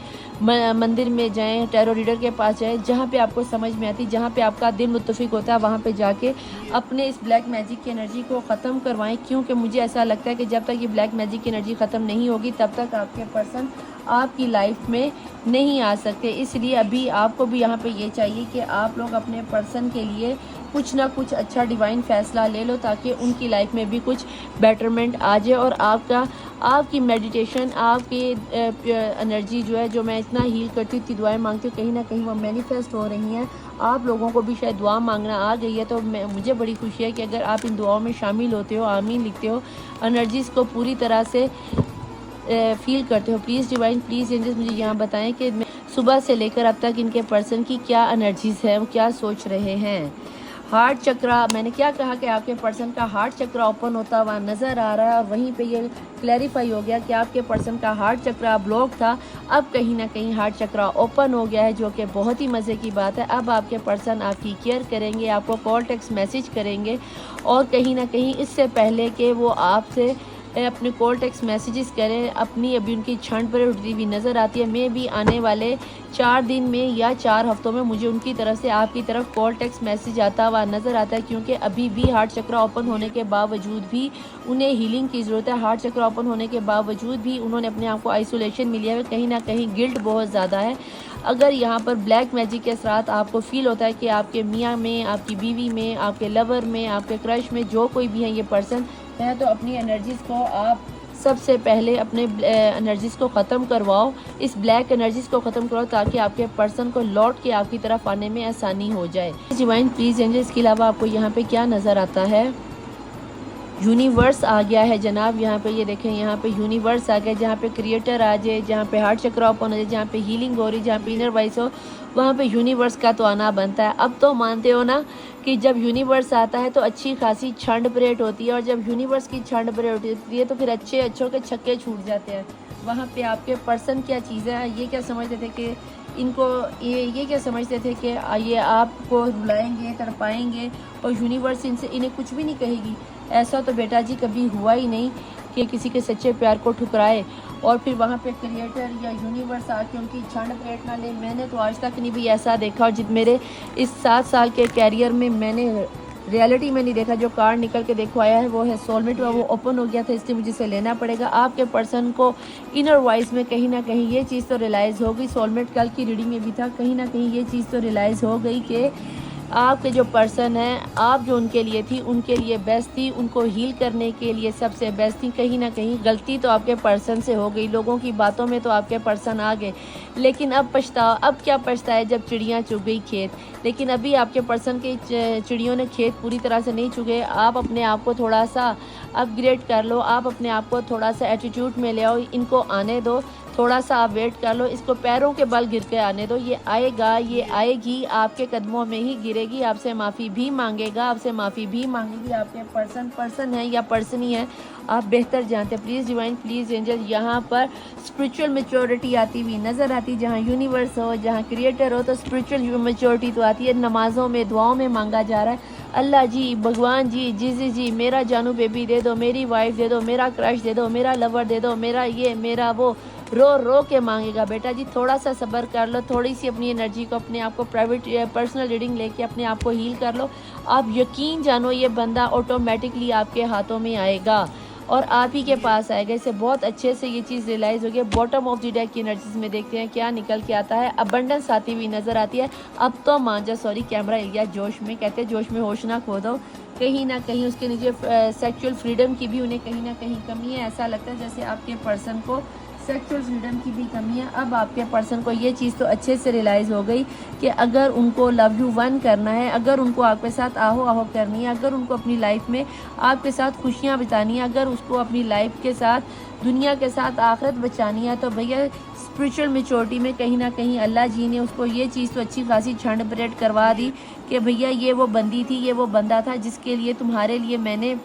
मंदिर में जाएँ, टैरो रीडर के पास जाएँ, जहाँ पे आपको समझ में आती, जहाँ पे आपका दिल मुत्तफिक होता है, वहाँ पे जाके अपने इस ब्लैक मैजिक की एनर्जी को ख़त्म करवाएं। क्योंकि मुझे ऐसा लगता है कि जब तक ये ब्लैक मैजिक की एनर्जी ख़त्म नहीं होगी तब तक आपके पर्सन आपकी लाइफ में नहीं आ सकते। इसलिए अभी आपको भी यहाँ पे ये चाहिए कि आप लोग अपने पर्सन के लिए कुछ ना कुछ अच्छा डिवाइन फ़ैसला ले लो, ताकि उनकी लाइफ में भी कुछ बेटरमेंट आ जाए और आपकी मेडिटेशन, आपकी एनर्जी जो है, जो मैं इतना हील करती हूँ, इतनी दुआएं मांगती हूँ, कहीं ना कहीं वो मैनिफेस्ट हो रही हैं। आप लोगों को भी शायद दुआ मांगना आ गई है। तो मुझे बड़ी खुशी है कि अगर आप इन दुआओं में शामिल होते हो, आमीन लिखते हो, एनर्जीज़ को पूरी तरह से फील करते हो। प्लीज़ डिवाइन, प्लीज़ एंजल्स मुझे यहाँ बताएं कि सुबह से लेकर अब तक इनके पर्सन की क्या एनर्जीज़ है, वो क्या सोच रहे हैं। हार्ट चक्रा, मैंने क्या कहा कि आपके पर्सन का हार्ट चक्रा ओपन होता हुआ नज़र आ रहा है, और वहीं पे ये क्लैरिफाई हो गया कि आपके पर्सन का हार्ट चक्रा ब्लॉक था, अब कहीं ना कहीं हार्ट चक्रा ओपन हो गया है, जो कि बहुत ही मज़े की बात है। अब आपके पर्सन आपकी केयर करेंगे, आपको कॉल टेक्स्ट मैसेज करेंगे, और कहीं ना कहीं इससे पहले कि वो आपसे अपने कॉल टेक्स्ट मैसेजेस करें, अपनी अभी उनकी क्षण पर उठती हुई नज़र आती है। मैं भी आने वाले 4 दिन में या 4 हफ्तों में मुझे उनकी तरफ से आपकी तरफ कॉल टेक्स्ट मैसेज आता हुआ नज़र आता है, क्योंकि अभी भी हार्ट चक्र ओपन होने के बावजूद भी उन्हें हीलिंग की ज़रूरत है। हार्ट चक्र ओपन होने के बावजूद भी उन्होंने अपने आप को आइसोलेशन में लिया है, कहीं ना कहीं गिल्ट बहुत ज़्यादा है। अगर यहाँ पर ब्लैक मैजिक के साथ आपको फील होता है कि आपके मियाँ में, आपकी बीवी में, आपके लवर में, आपके क्रश में जो कोई भी है ये पर्सन है, तो अपनी एनर्जीज़ को आप सबसे पहले अपने एनर्जीज़ को ख़त्म करवाओ, इस ब्लैक एनर्जीज़ को ख़त्म करवाओ, ताकि आपके पर्सन को लौट के आपकी तरफ आने में आसानी हो जाए। डिवाइन प्लीज़ एंजल, इसके अलावा आपको यहाँ पे क्या नज़र आता है? यूनिवर्स आ गया है जनाब। यहाँ पे ये देखें, यहाँ पे यूनिवर्स आ गया, जहाँ पे क्रिएटर आ जाए, जहाँ पे हार्ट चक्र ओपन हो जाए, जहाँ पे हीलिंग हो रही, जहाँ पे इनर वॉइस हो, वहाँ पे यूनिवर्स का तो आना बनता है। अब तो मानते हो ना कि जब यूनिवर्स आता है तो अच्छी खासी छंड परेड होती है, और जब यूनिवर्स की छंड परेड होती है तो फिर अच्छे अच्छों के छक्के छूट जाते हैं। वहाँ पे आपके पर्सन क्या चीज़ है, ये क्या समझते थे कि इनको ये क्या समझते थे कि ये आपको रुलाएंगे, तड़पाएंगे, और यूनिवर्स इन्हें कुछ भी नहीं कहेगी। ऐसा तो बेटा जी कभी हुआ ही नहीं कि किसी के सच्चे प्यार को ठुकराए और फिर वहाँ पे क्रिएटर या यूनिवर्स आके उनकी छंड परेड ना ले। मैंने तो आज तक नहीं भी ऐसा देखा, और जित मेरे इस 7 साल के कैरियर में मैंने रियलिटी में नहीं देखा। जो कार्ड निकल के देखो आया है वो है सोलमेट, वो ओपन हो गया था, इसलिए मुझे इसे लेना पड़ेगा। आपके पर्सन को इनर वॉइस में कहीं ना कहीं ये चीज़ तो रियलाइज़ हो गई, सोलमेट कल की रीडिंग में भी था, कहीं ना कहीं ये चीज़ तो रियलाइज़ हो गई कि आपके जो पर्सन है, आप जो उनके लिए थी, उनके लिए बेस्ट थी, उनको हील करने के लिए सबसे बेस्ट थी। कहीं ना कहीं गलती तो आपके पर्सन से हो गई, लोगों की बातों में तो आपके पर्सन आ गए, लेकिन अब पछतावा, अब क्या पछताए जब चिड़ियाँ चुग गई खेत। लेकिन अभी आपके पर्सन के चिड़ियों ने खेत पूरी तरह से नहीं चुगे। आप अपने आप को थोड़ा सा अपग्रेड कर लो, आप अपने आप को थोड़ा सा एटीट्यूड में ले आओ, इनको आने दो, थोड़ा सा आप वेट कर लो, इसको पैरों के बल गिर के आने दो। ये आएगा, ये आएगी, आपके कदमों में ही गिरेगी, आपसे माफ़ी भी मांगेगा, आपसे माफ़ी भी मांगेगी। आपके पर्सन है या पर्सन ही है, आप बेहतर जानते हैं। प्लीज़ डिवाइन, प्लीज़ एंजल, यहाँ पर स्पिरिचुअल मेच्योरिटी आती हुई नज़र आती। जहाँ यूनिवर्स हो, जहाँ क्रिएटर हो, तो स्पिरिचुअल मेच्योरिटी तो आती है। नमाज़ों में, दुआओं में मांगा जा रहा है, अल्लाह जी, भगवान जी, जी मेरा जानू बेबी दे दो, मेरी वाइफ दे दो, मेरा क्रश दे दो, मेरा लवर दे दो, मेरा ये, मेरा वो, रो रो के मांगेगा। बेटा जी थोड़ा सा सब्र कर लो, थोड़ी सी अपनी एनर्जी को, अपने आप को प्राइवेट पर्सनल रीडिंग लेके अपने आप को हील कर लो। आप यकीन जानो ये बंदा ऑटोमेटिकली आपके हाथों में आएगा और आप ही के पास आएगा। इसे बहुत अच्छे से ये चीज़ रियलाइज़ होगी। बॉटम ऑफ द डेक की एनर्जीज में देखते हैं क्या निकल के आता है। अबंडेंस आती हुई नज़र आती है। अब तो मांझा, सॉरी कैमरा हिल गया, जोश में, कहते हैं जोश में होश ना खो दो। कहीं ना कहीं उसके नीचे सेक्सुअल फ्रीडम की भी उन्हें कहीं ना कहीं कमी है। ऐसा लगता है जैसे आपके पर्सन को सेक्सुअल फ्रीडम की भी कमी है। अब आपके पर्सन को ये चीज़ तो अच्छे से रियलाइज़ हो गई कि अगर उनको लव यू वन करना है, अगर उनको आपके साथ आहो आहो करनी है, अगर उनको अपनी लाइफ में आपके साथ खुशियाँ बितानी है, अगर उसको अपनी लाइफ के साथ, दुनिया के साथ आखिरत बचानी है, तो भैया स्पिरिचुअल मेच्योरिटी में कहीं ना कहीं अल्लाह जी ने उसको ये चीज़ तो अच्छी खासी छंड परेड करवा दी कि भैया ये वो बंदी थी, ये वो बंदा था जिसके लिए तुम्हारे लिए मैंने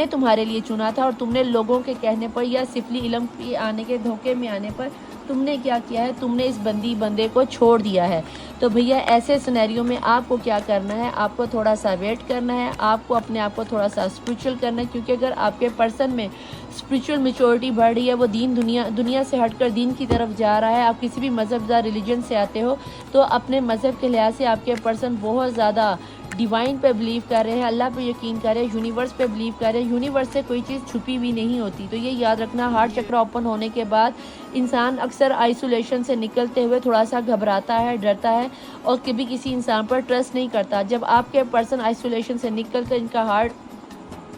तुम्हारे लिए चुना था। और तुमने लोगों के कहने पर या सिफली इल्म के आने के धोखे में आने पर तुमने क्या किया है, तुमने इस बंदे को छोड़ दिया है। तो भैया ऐसे सिनेरियो में आपको क्या करना है, आपको थोड़ा सा वेट करना है, आपको अपने आप को थोड़ा सा स्पिरिचुअल करना है। क्योंकि अगर आपके पर्सन में स्पिरिचुअल मेच्योरिटी बढ़ रही है, वो दुनिया से हटकर दीन की तरफ जा रहा है, आप किसी भी मज़हब या रिलीजन से आते हो, तो अपने मज़हब के लिहाज से आपके पर्सन बहुत ज़्यादा डिवाइन पे बिलीव कर रहे हैं, अल्लाह पे यकीन कर रहे हैं, यूनिवर्स पे बिलीव कर रहे हैं। यूनिवर्स से कोई चीज़ छुपी हुई नहीं होती। तो ये याद रखना, हार्ट चक्र ओपन होने के बाद इंसान अक्सर आइसोलेशन से निकलते हुए थोड़ा सा घबराता है, डरता है और कभी किसी इंसान पर ट्रस्ट नहीं करता। जब आपके पर्सन आइसोलेशन से निकल कर इनका हार्ट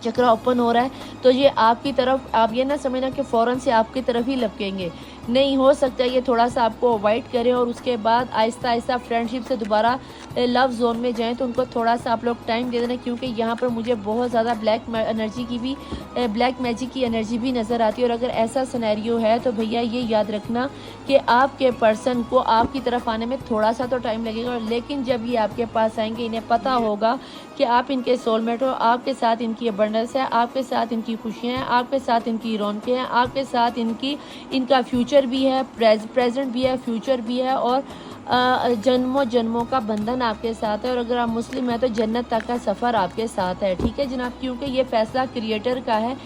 चक्र ओपन हो रहा है, तो ये आपकी तरफ, आप ये ना समझना कि फ़ौरन से आपकी तरफ ही लपकेंगे, नहीं। हो सकता है ये थोड़ा सा आपको अवॉइड करें और उसके बाद आहिस्ता आहिस्ता फ्रेंडशिप से दोबारा लव जोन में जाएं। तो उनको थोड़ा सा आप लोग टाइम दे देना, क्योंकि यहाँ पर मुझे बहुत ज़्यादा ब्लैक मैजिक की एनर्जी भी नज़र आती है। और अगर ऐसा सिनेरियो है तो भैया ये याद रखना कि आपके पर्सन को आपकी तरफ आने में थोड़ा सा तो टाइम लगेगा, लेकिन जब ये आपके पास आएंगे, इन्हें पता होगा कि आप इनके सोलमेट हो, आपके साथ इनकी अबंडेंस है, आपके साथ इनकी खुशियाँ हैं, आपके साथ इनकी रौनकें हैं, आपके साथ इनका फ्यूचर भी है, प्रेजेंट भी है, फ्यूचर भी है, और जन्मों जन्मों का बंधन आपके साथ है। और अगर आप मुस्लिम हैं तो जन्नत तक का सफ़र आपके साथ है। ठीक है जनाब, क्योंकि ये फ़ैसला क्रिएटर का है,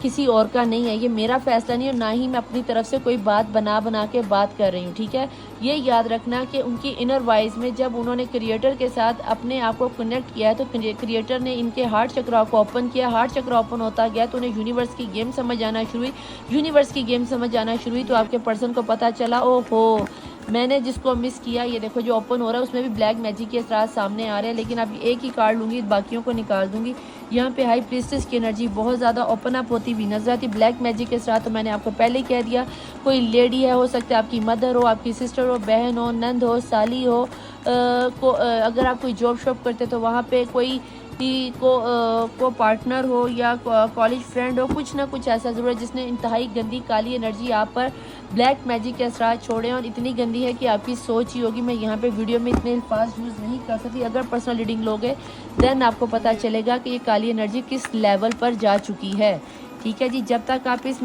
किसी और का नहीं है। ये मेरा फ़ैसला नहीं है, ना ही मैं अपनी तरफ से कोई बात बना के बात कर रही हूँ। ठीक है, ये याद रखना कि उनकी इनर वाइज में जब उन्होंने क्रिएटर के साथ अपने आप को कनेक्ट किया है, तो क्रिएटर ने इनके हार्ट चक्र को ओपन किया। हार्ट चक्र ओपन होता गया तो उन्हें यूनिवर्स की गेम समझ आना शुरू हुई। यूनिवर्स की गेम समझ आना शुरू हुई तो आपके पर्सन को पता चला, ओहो मैंने जिसको मिस किया। ये देखो जो ओपन हो रहा है उसमें भी ब्लैक मैजिक के असरार सामने आ रहे हैं, लेकिन अब एक ही कार्ड लूँगी, बाकियों को निकाल दूँगी। यहाँ पे हाई प्रीस्टेस की एनर्जी बहुत ज़्यादा ओपन अप होती हुई नजर आती। ब्लैक मैजिक के असरार तो मैंने आपको पहले ही कह दिया। कोई लेडी है, हो सकता है आपकी मदर हो, आपकी सिस्टर हो, बहन हो, नंद हो, साली हो, अगर आप कोई जॉब शॉप करते तो वहाँ पे कोई को पार्टनर हो या कॉलेज फ्रेंड हो, कुछ ना कुछ ऐसा ज़रूर है जिसने इंतहाई गंदी काली एनर्जी आप पर ब्लैक मैजिक के असरार छोड़े, और इतनी गंदी है कि आपकी सोच ही होगी। मैं यहाँ पे वीडियो में इतने अल्फाज यूज़ नहीं कर सकती। अगर पर्सनल रीडिंग लोगे देन आपको पता चलेगा कि ये काली एनर्जी किस लेवल पर जा चुकी है। ठीक है जी, जब तक आप इस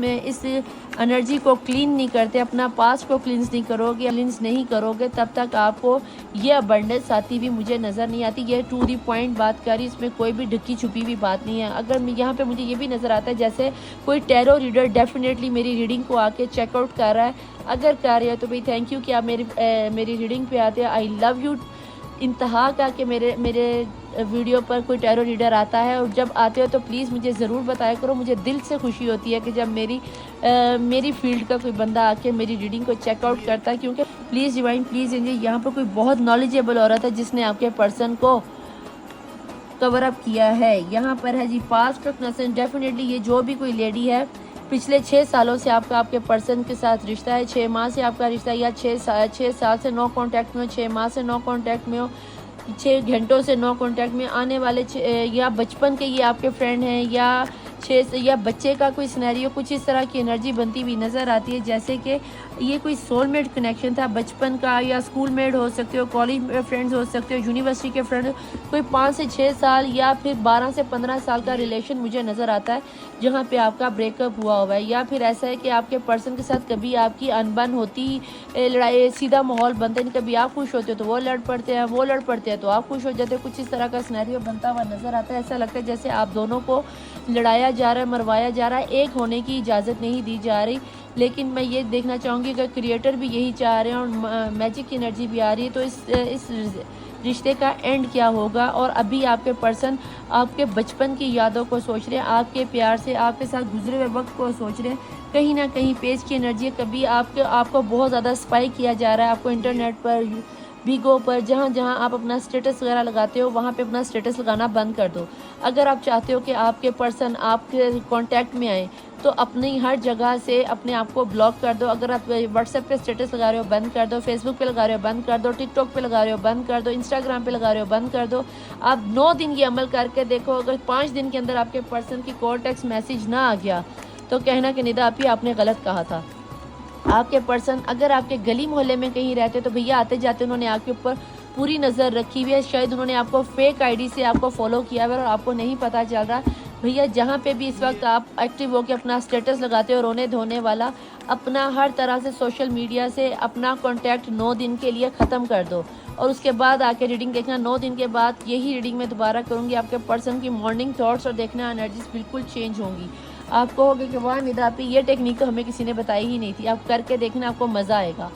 एनर्जी को क्लीन नहीं करते, अपना पास्ट को क्लींस नहीं करोगे, तब तक आपको ये अबंडेंस आती भी मुझे नज़र नहीं आती। ये टू दी पॉइंट बात करी, इसमें कोई भी ढकी छुपी हुई बात नहीं है। अगर यहाँ पे मुझे ये भी नज़र आता है जैसे कोई टैरो रीडर डेफिनेटली मेरी रीडिंग को आके चेकआउट कर रहा है। अगर कर रहे हो तो भाई थैंक यू कि आप मेरी रीडिंग पे आते हैं। आई लव यू इंतहा का कि मेरे वीडियो पर कोई टैरो रीडर आता है, और जब आते हो तो प्लीज़ मुझे ज़रूर बताया करो। मुझे दिल से खुशी होती है कि जब मेरी फील्ड का कोई बंदा आके मेरी रीडिंग को चेकआउट करता है, क्योंकि प्लीज़ डिवाइन प्लीज़ एंजल, यहाँ पर कोई बहुत नॉलेजेबल औरत है जिसने आपके पर्सन को कवर अप किया है। यहाँ पर है जी पास्ट रिकग्निशन। डेफिनेटली ये जो भी कोई लेडी है, पिछले 6 सालों से आपके पर्सन के साथ रिश्ता है, 6 माह से आपका रिश्ता, या 6 साल से नो कांटेक्ट में हो, 6 माह से नो कांटेक्ट में हो, 6 घंटों से नो कांटेक्ट में, आने वाले या बचपन के ये आपके फ्रेंड हैं, या बच्चे का कोई सिनेरियो, कुछ इस तरह की एनर्जी बनती हुई नज़र आती है, जैसे कि ये कोई सोलमेट कनेक्शन था बचपन का, या स्कूल मेट हो सकते हो, कॉलेज फ्रेंड्स हो सकते हो, यूनिवर्सिटी के फ्रेंड, कोई 5 से 6 साल या फिर 12 से 15 साल का रिलेशन मुझे नज़र आता है जहाँ पे आपका ब्रेकअप हुआ है। या फिर ऐसा है कि आपके पर्सन के साथ कभी आपकी अनबन होती, लड़ाई, सीधा माहौल बनते नहीं, कभी आप खुश होते हो तो वो लड़ पड़ते हैं, वो लड़ पड़ते हैं तो आप खुश हो जाते हो, कुछ इस तरह का सिनेरियो बनता हुआ नज़र आता है। ऐसा लगता है जैसे आप दोनों को लड़ाया जा रहा है, मरवाया जा रहा है, एक होने की इजाज़त नहीं दी जा रही। लेकिन मैं ये देखना चाहूँगी कि क्रिएटर भी यही चाह रहे हैं और मैजिक की एनर्जी भी आ रही है, तो इस रिश्ते का एंड क्या होगा। और अभी आपके पर्सन आपके बचपन की यादों को सोच रहे हैं, आपके प्यार से आपके साथ गुजरे हुए वक्त को सोच रहे हैं। कहीं ना कहीं पेज की एनर्जी, कभी आपको बहुत ज़्यादा स्पाई किया जा रहा है, आपको इंटरनेट पर, बिगो पर, जहाँ जहाँ आप अपना स्टेटस वगैरह लगाते हो वहाँ पे अपना स्टेटस लगाना बंद कर दो। अगर आप चाहते हो कि आपके पर्सन आपके कांटेक्ट में आए तो अपनी हर जगह से अपने आप को ब्लॉक कर दो। अगर आप व्हाट्सएप पे स्टेटस लगा रहे हो बंद कर दो, फेसबुक पे लगा रहे हो बंद कर दो, टिकटॉक पे लगा रहे हो बंद कर दो, इंस्टाग्राम पे लगा रहे हो बंद कर दो। आप 9 दिन ये अमल करके देखो, अगर 5 दिन के अंदर आपके पर्सन की कॉल टेक्स्ट मैसेज ना आ गया तो कहना कि निदा आपी आपने गलत कहा था। आपके पर्सन अगर आपके गली मोहल्ले में कहीं रहते तो भैया आते जाते उन्होंने आपके ऊपर पूरी नज़र रखी हुई है, शायद उन्होंने आपको फेक आईडी से आपको फॉलो किया हुआ है और आपको नहीं पता चल रहा। भैया जहाँ पे भी इस वक्त आप एक्टिव होकर अपना स्टेटस लगाते हो रोने धोने वाला, अपना हर तरह से सोशल मीडिया से अपना कॉन्टैक्ट 9 दिन के लिए ख़त्म कर दो और उसके बाद आके रीडिंग देखना। 9 दिन के बाद यही रीडिंग मैं दोबारा करूँगी, आपके पर्सन की मॉर्निंग थॉट्स और देखना एनर्जीज बिल्कुल चेंज होंगी। आप कहोगे कि वाह निदा पे ये टेक्निक तो हमें किसी ने बताई ही नहीं थी। आप करके देखना, आपको मज़ा आएगा।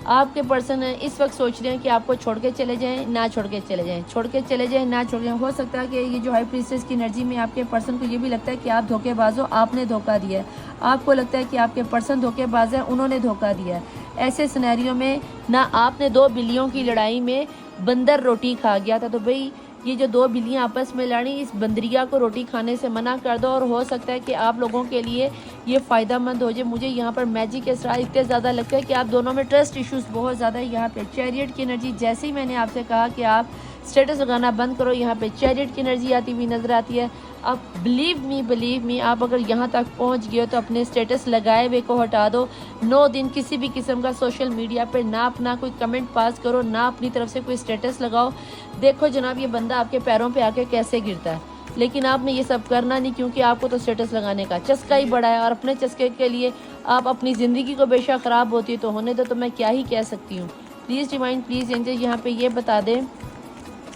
आपके पर्सन इस वक्त सोच रहे हैं कि आपको छोड़ के चले जाएं, ना छोड़ के चले जाएं, छोड़ के चले जाएं, ना छोड़ जाएं। हो सकता है कि ये जो हाई प्रीस्टेस की एनर्जी में आपके पर्सन को ये भी लगता है कि आप धोखेबाज हो, आपने धोखा दिया है। आपको लगता है कि आपके पर्सन धोखेबाज है, उन्होंने धोखा दिया है। ऐसे सिनेरियो में ना आपने 2 बिल्लियों की लड़ाई में बंदर रोटी खा गया था, तो भाई ये जो 2 बिल्लियाँ आपस में लड़ी, इस बंदरिया को रोटी खाने से मना कर दो और हो सकता है कि आप लोगों के लिए ये फ़ायदा मंद हो जाए। मुझे यहाँ पर मैजिक के असरार इतने ज़्यादा लगता है कि आप दोनों में ट्रस्ट इश्यूज बहुत ज़्यादा है। यहाँ पे चैरियट की एनर्जी, जैसे ही मैंने आपसे कहा कि आप स्टेटस लगाना बंद करो, यहाँ पे चैरियट की एनर्जी आती हुई नज़र आती है। अब बिलीव मी आप अगर यहाँ तक पहुँच गए हो तो अपने स्टेटस लगाए हुए को हटा दो। 9 दिन किसी भी किस्म का सोशल मीडिया पर ना अपना कोई कमेंट पास करो, ना अपनी तरफ से कोई स्टेटस लगाओ। देखो जनाब ये बंदा आपके पैरों पे आके कैसे गिरता है, लेकिन आपने ये सब करना नहीं, क्योंकि आपको तो स्टेटस लगाने का चस्का ही बड़ा है और अपने चस्के के लिए आप अपनी ज़िंदगी को बेशक ख़राब होती है तो होने दो, तो मैं क्या ही कह सकती हूँ। प्लीज़ डिवाइन प्लीज़ एंजल यहाँ पे ये बता दें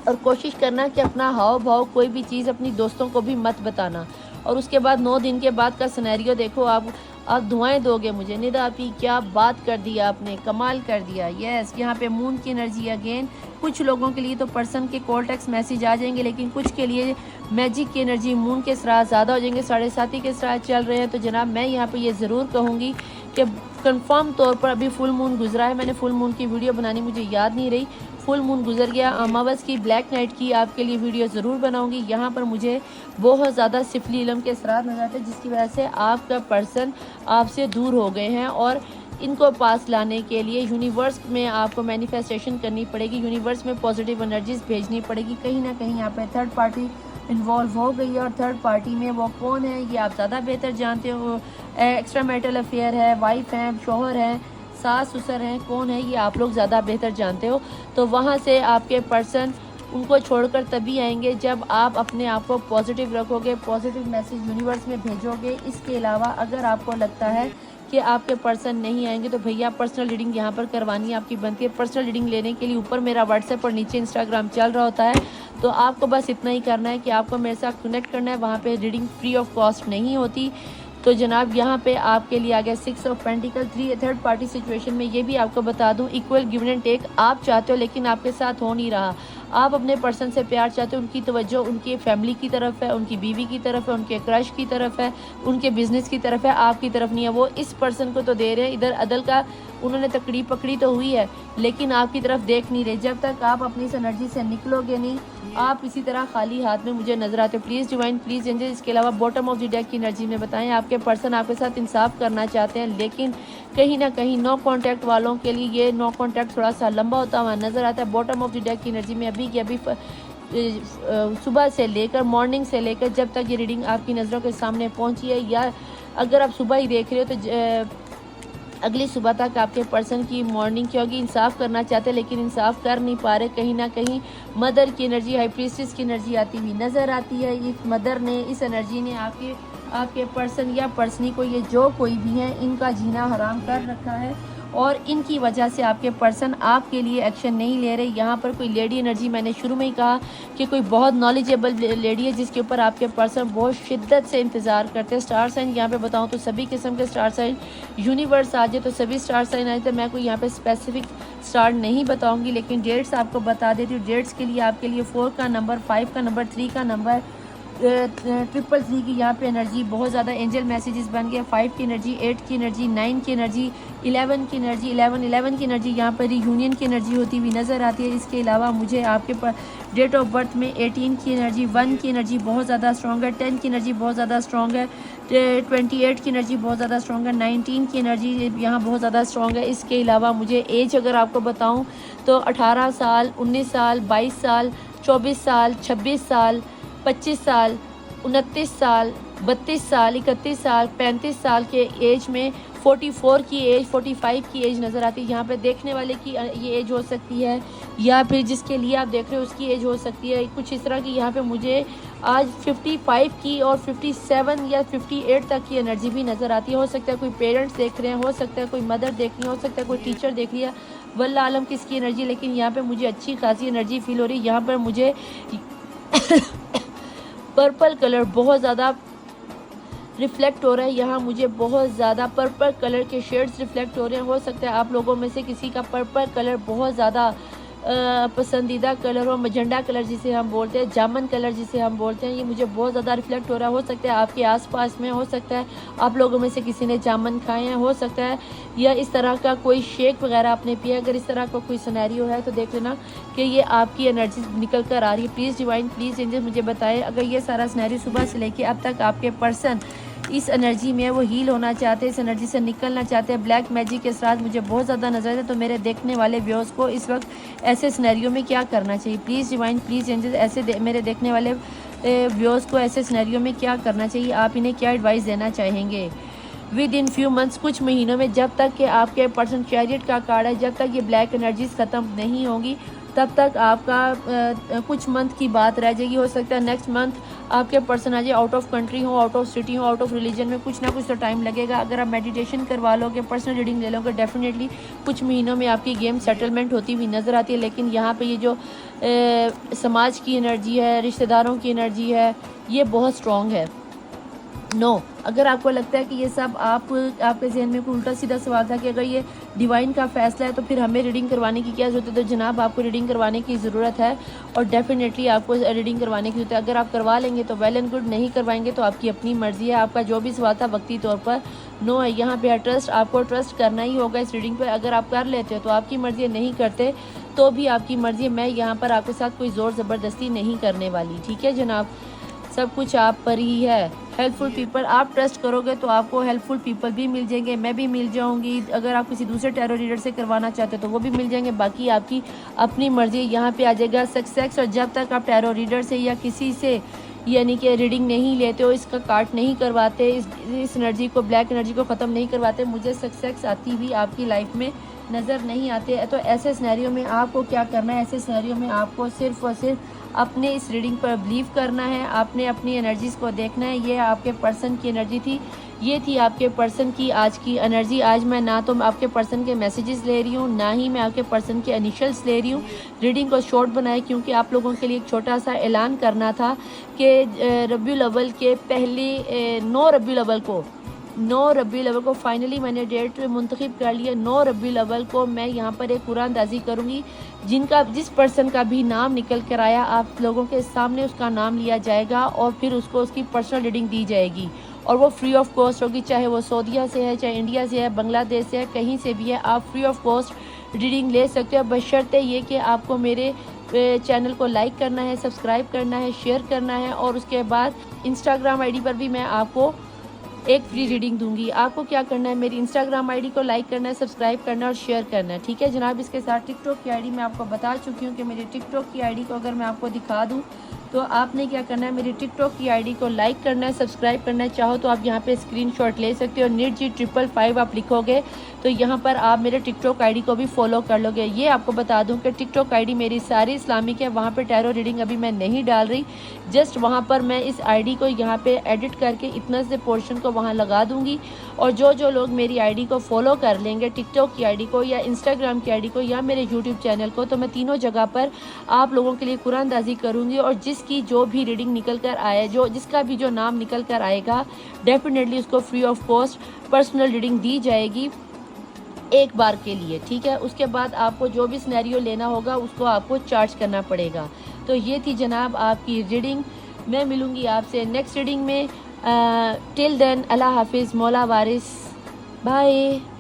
और कोशिश करना कि अपना हाव भाव कोई भी चीज़ अपनी दोस्तों को भी मत बताना। और उसके बाद 9 दिन के बाद का सिनेरियो देखो, आप दुआएं दोगे मुझे। निदा आपी क्या बात कर दिया आपने, कमाल कर दिया। यस, यहाँ पे मून की एनर्जी अगेन। कुछ लोगों के लिए तो पर्सन के कॉल टेक्स्ट मैसेज आ जाएंगे, लेकिन कुछ के लिए मैजिक की एनर्जी, मून के सराह ज़्यादा हो जाएंगे। 7.5 के सराह चल रहे हैं, तो जनाब मैं यहाँ पे ये ज़रूर कहूँगी कि कंफर्म तौर पर अभी फुल मून गुजरा है। मैंने फुल मून की वीडियो बनानी मुझे याद नहीं रही, फुल मून गुजर गया। अमावस की, ब्लैक नाइट की आपके लिए वीडियो ज़रूर बनाऊंगी। यहाँ पर मुझे बहुत ज़्यादा सिफली इलम के असरार नजर आते हैं, जिसकी वजह से आपका पर्सन आपसे दूर हो गए हैं और इनको पास लाने के लिए यूनिवर्स में आपको मैनिफेस्टेशन करनी पड़ेगी, यूनिवर्स में पॉजिटिव एनर्जीज भेजनी पड़ेगी। कहीं ना कहीं यहाँ पर थर्ड पार्टी इन्वॉल्व हो गई है और थर्ड पार्टी में वो कौन है ये आप ज़्यादा बेहतर जानते हो। एक्स्ट्रा मैरिटल अफेयर है, वाइफ हैं, शोहर हैं, सास ससुर हैं, कौन है ये आप लोग ज़्यादा बेहतर जानते हो। तो वहाँ से आपके पर्सन उनको छोड़कर तभी आएंगे जब आप अपने आप को पॉजिटिव रखोगे, पॉजिटिव मैसेज यूनिवर्स में भेजोगे। इसके अलावा अगर आपको लगता है कि आपके पर्सन नहीं आएंगे तो भैया पर्सनल रीडिंग यहाँ पर करवानी आपकी बनती है। पर्सनल रीडिंग लेने के लिए ऊपर मेरा व्हाट्सएप और नीचे इंस्टाग्राम चल रहा होता है, तो आपको बस इतना ही करना है कि आपको मेरे साथ कनेक्ट करना है। वहाँ पे रीडिंग फ्री ऑफ कॉस्ट नहीं होती, तो जनाब यहाँ पे आपके लिए आ गया 6 of pentacle, 3 third party situation में। ये भी आपको बता दूँ, इक्वल गिवन एंड टेक आप चाहते हो लेकिन आपके साथ हो नहीं रहा। आप अपने पर्सन से प्यार चाहते हो, उनकी तवज्जो उनकी फैमिली की तरफ है, उनकी बीवी की तरफ है, उनके क्रश की तरफ है, उनके बिजनेस की तरफ है, आपकी तरफ नहीं है। वो इस पर्सन को तो दे रहे हैं, इधर अदल का उन्होंने तकड़ी पकड़ी तो हुई है लेकिन आपकी तरफ देख नहीं रहे। जब तक आप अपनी इस एनर्जी से निकलोगे नहीं, आप इसी तरह खाली हाथ में मुझे नजर आते हो। Please divine, please angel. इसके अलावा बॉटम ऑफ द डेक की एनर्जी में बताएं, आपके पर्सन आपके साथ इंसाफ करना चाहते हैं लेकिन कहीं ना कहीं नो कांटेक्ट वालों के लिए ये नो कांटेक्ट थोड़ा सा लंबा होता हुआ नजर आता है। बॉटम ऑफ द डेक की एनर्जी में अभी की अभी सुबह से लेकर मॉर्निंग से लेकर जब तक ये रीडिंग आपकी नज़रों के सामने पहुंची है, या अगर आप सुबह ही देख रहे हो तो अगली सुबह तक आपके पर्सन की मॉर्निंग की होगी। इंसाफ करना चाहते हैं लेकिन इंसाफ कर नहीं पा रहे। कहीं ना कहीं मदर की एनर्जी, हाई प्रीस्टेस की एनर्जी आती हुई नज़र आती है। इस मदर ने, इस एनर्जी ने आपके पर्सन या पर्सनी को, ये जो कोई भी है, इनका जीना हराम कर रखा है और इनकी वजह से आपके पर्सन आपके लिए एक्शन नहीं ले रहे। यहाँ पर कोई लेडी एनर्जी, मैंने शुरू में ही कहा कि कोई बहुत नॉलेजेबल लेडी है जिसके ऊपर आपके पर्सन बहुत शिद्दत से इंतज़ार करते हैं। स्टार साइन यहाँ पे बताऊँ तो सभी किस्म के स्टार साइन, यूनिवर्स आ जाए तो सभी स्टार साइन आए, तो मैं कोई यहाँ पे स्पेसिफिक स्टार नहीं बताऊँगी लेकिन डेट्स आपको बता देती हूँ। डेट्स के लिए आपके लिए 4 का नंबर, 5 का नंबर, 3 का नंबर, 333 की यहाँ पे एनर्जी बहुत ज़्यादा एंजल मैसेजेस बन गए। 5 की एनर्जी, 8 की एनर्जी, 9 की एनर्जी, 11 की एनर्जी, 11 की एनर्जी यहाँ पर यूनियन की एनर्जी होती हुई नज़र आती है। इसके अलावा मुझे आपके डेट ऑफ बर्थ में 18 की एनर्जी, 1 की एनर्जी बहुत ज़्यादा स्ट्रॉन्ग है, 10 की एनर्जी बहुत ज़्यादा स्ट्रॉन्ग है, 28 की एनर्जी बहुत ज़्यादा स्ट्रॉन्ग है, 19 की एनर्जी यहाँ बहुत ज़्यादा स्ट्रॉन्ग है। इसके अलावा मुझे एज अगर आपको बताऊँ तो 18 साल, 19 साल, 22 साल, 24 साल, 26 साल, 25 साल, 29 साल, 32 साल, 31 साल, 35 साल के एज में 44 की एज, 45 की एज नज़र आती है। यहाँ पे देखने वाले की ये एज हो सकती है या फिर जिसके लिए आप देख रहे हो उसकी एज हो सकती है कुछ इस तरह की। यहाँ पे मुझे आज 55 की और 57 या 58 तक की एनर्जी भी नज़र आती है। हो सकता है कोई पेरेंट्स देख रहे हैं, हो सकता है कोई मदर देख रही है, हो सकता है कोई टीचर देख रही है, वल्लाह आलम किसकी एनर्जी, लेकिन यहाँ पर मुझे अच्छी खासी एनर्जी फील हो रही है। यहाँ पर मुझे पर्पल कलर बहुत ज़्यादा रिफ्लेक्ट हो रहा है। यहाँ मुझे बहुत ज़्यादा पर्पल कलर के शेड्स रिफ्लेक्ट हो रहे हैं। हो सकता है आप लोगों में से किसी का पर्पल कलर बहुत ज़्यादा पसंदीदा कलर हो। मजेंडा कलर जिसे हम बोलते हैं, जामन कलर जिसे हम बोलते हैं, ये मुझे बहुत ज़्यादा रिफ्लेक्ट हो रहा है। हो सकता है आपके आसपास में, हो सकता है आप लोगों में से किसी ने जामन खाए हैं, हो सकता है या इस तरह का कोई शेक वगैरह आपने पिया। अगर इस तरह का कोई सिनेरियो है तो देख लेना कि ये आपकी एनर्जी निकल कर आ रही है। प्लीज़ डिवाइन, प्लीज़ एंजल मुझे बताएं अगर ये सारा सिनेरियो सुबह से लेके अब तक आपके पर्सन इस एनर्जी में वो हील होना चाहते हैं, इस एनर्जी से निकलना चाहते हैं। ब्लैक मैजिक के साथ मुझे बहुत ज़्यादा नजर आते हैं। तो मेरे देखने वाले व्यूअर्स को इस वक्त ऐसे सिनेरियो में क्या करना चाहिए? प्लीज़ डिवाइन, प्लीज़ एंजल, ऐसे मेरे देखने वाले व्यूअर्स को ऐसे सिनेरियो में क्या करना चाहिए? आप इन्हें क्या एडवाइस देना चाहेंगे? विद इन फ्यू मंथ्स, कुछ महीनों में, जब तक कि आपके पर्सन चैरियट का कार्ड है, जब तक ये ब्लैक एनर्जीज ख़त्म नहीं होंगी तब तक आपका कुछ मंथ की बात रह जाएगी। हो सकता है नेक्स्ट मंथ आपके पर्सन आ जाए, आउट ऑफ कंट्री हो, आउट ऑफ सिटी हो, आउट ऑफ रिलीजन में, कुछ ना कुछ तो टाइम लगेगा। अगर आप मेडिटेशन करवा लोगे, पर्सनल रीडिंग ले लोगे, डेफिनेटली कुछ महीनों में आपकी गेम सेटलमेंट होती हुई नज़र आती है। लेकिन यहाँ पे ये जो समाज की एनर्जी है, रिश्तेदारों की एनर्जी है, ये बहुत स्ट्रॉन्ग है। नो, अगर आपको लगता है कि ये सब आपके जहन में कोई उल्टा सीधा सवाल था कि अगर ये डिवाइन का फैसला है तो फिर हमें रीडिंग करवाने की क्या ज़रूरत है, तो जनाब आपको रीडिंग करवाने की ज़रूरत है और डेफिनेटली आपको रीडिंग करवाने की ज़रूरत है। अगर आप करवा लेंगे तो वेल एंड गुड, नहीं करवाएंगे तो आपकी अपनी मर्ज़ी है। आपका जो भी सवाल था वक्ती तौर पर नो है। यहाँ पे ट्रस्ट, आपको ट्रस्ट करना ही होगा इस रीडिंग पर। अगर आप कर लेते हो तो आपकी मर्ज़ी है, नहीं करते तो भी आपकी मर्ज़ी है। मैं यहाँ पर आपके साथ कोई ज़ोर ज़बरदस्ती नहीं करने वाली, ठीक है जनाब? सब कुछ आप पर ही है। हेल्पफुल पीपल, आप ट्रस्ट करोगे तो आपको हेल्पफुल पीपल भी मिल जाएंगे, मैं भी मिल जाऊंगी। अगर आप किसी दूसरे टैरो रीडर से करवाना चाहते हो तो वो भी मिल जाएंगे। बाकी आपकी अपनी मर्जी। यहाँ पे आ जाएगा सक्सेस। और जब तक आप टैरो रीडर से या किसी से यानी कि रीडिंग नहीं लेते हो, इसका काट नहीं करवाते, इस एनर्जी को, ब्लैक एनर्जी को ख़त्म नहीं करवाते, मुझे सक्सेस आती हुई आपकी लाइफ में नज़र नहीं आते। तो ऐसे सिनेरियो में आपको क्या करना है? ऐसे सिनेरियो में आपको सिर्फ और सिर्फ अपने इस रीडिंग पर बिलीव करना है। आपने अपनी एनर्जीज़ को देखना है। ये आपके पर्सन की एनर्जी थी, ये थी आपके पर्सन की आज की एनर्जी। आज मैं ना तो आपके पर्सन के मैसेजेस ले रही हूँ, ना ही मैं आपके पर्सन के इनिशियल्स ले रही हूँ। रीडिंग को शॉर्ट बनाए क्योंकि आप लोगों के लिए एक छोटा सा ऐलान करना था कि रबीउल अव्वल के पहले 9 रबीउल अव्वल को 9 रबीउल अव्वल को फाइनली मैंने डेट मुंतखब कर लिया। 9 रबीउल अव्वल को मैं यहाँ पर एक कुरानदाजी करूँगी। जिस पर्सन का भी नाम निकल कर आया, आप लोगों के सामने उसका नाम लिया जाएगा और फिर उसको उसकी पर्सनल रीडिंग दी जाएगी और वो फ्री ऑफ कॉस्ट होगी। चाहे वो सऊदीया से है, चाहे इंडिया से है, बांग्लादेश से है, कहीं से भी है, आप फ्री ऑफ कॉस्ट रीडिंग ले सकते हो, बशर्ते ये कि आपको मेरे चैनल को लाइक करना है, सब्सक्राइब करना है, शेयर करना है और उसके बाद इंस्टाग्राम आईडी पर भी मैं आपको एक फ्री रीडिंग दूंगी। आपको क्या करना है, मेरी इंस्टाग्राम आईडी को लाइक करना है, सब्सक्राइब करना है और शेयर करना है, ठीक है जनाब। इसके साथ टिकटॉक की आईडी मैं आपको बता चुकी हूँ कि मेरी टिकटॉक की आईडी को अगर मैं आपको दिखा दूँ तो आपने क्या करना है, मेरी टिकटॉक की आईडी को लाइक करना है, सब्सक्राइब करना है। चाहो तो आप यहाँ पे स्क्रीनशॉट ले सकते हो। NITG555 आप लिखोगे तो यहाँ पर आप मेरे टिकटॉक आईडी को भी फॉलो कर लोगे। ये आपको बता दूँ कि टिकटॉक आईडी मेरी सारी इस्लामिक है, वहाँ पे टैरो रीडिंग अभी मैं नहीं डाल रही। जस्ट वहाँ पर मैं इस आईडी को यहाँ पे एडिट करके इतना से पोर्शन को वहाँ लगा दूँगी और जो लोग मेरी आईडी को फॉलो कर लेंगे, टिकटॉक की आईडी को या इंस्टाग्राम की आईडी को या मेरे यूट्यूब चैनल को, तो मैं तीनों जगह पर आप लोगों के लिए कुरानदाजी करूँगी और जिसकी जो भी रीडिंग निकल कर आए, जिसका भी जो नाम निकल कर आएगा, डेफिनेटली उसको free of cost personal reading दी जाएगी एक बार के लिए, ठीक है। उसके बाद आपको जो भी सिनेरियो लेना होगा उसको आपको चार्ज करना पड़ेगा। तो ये थी जनाब आपकी रीडिंग। मैं मिलूँगी आपसे नेक्स्ट रीडिंग में। टिल देन अल्लाह हाफिज़, मौला वारिस, बाय।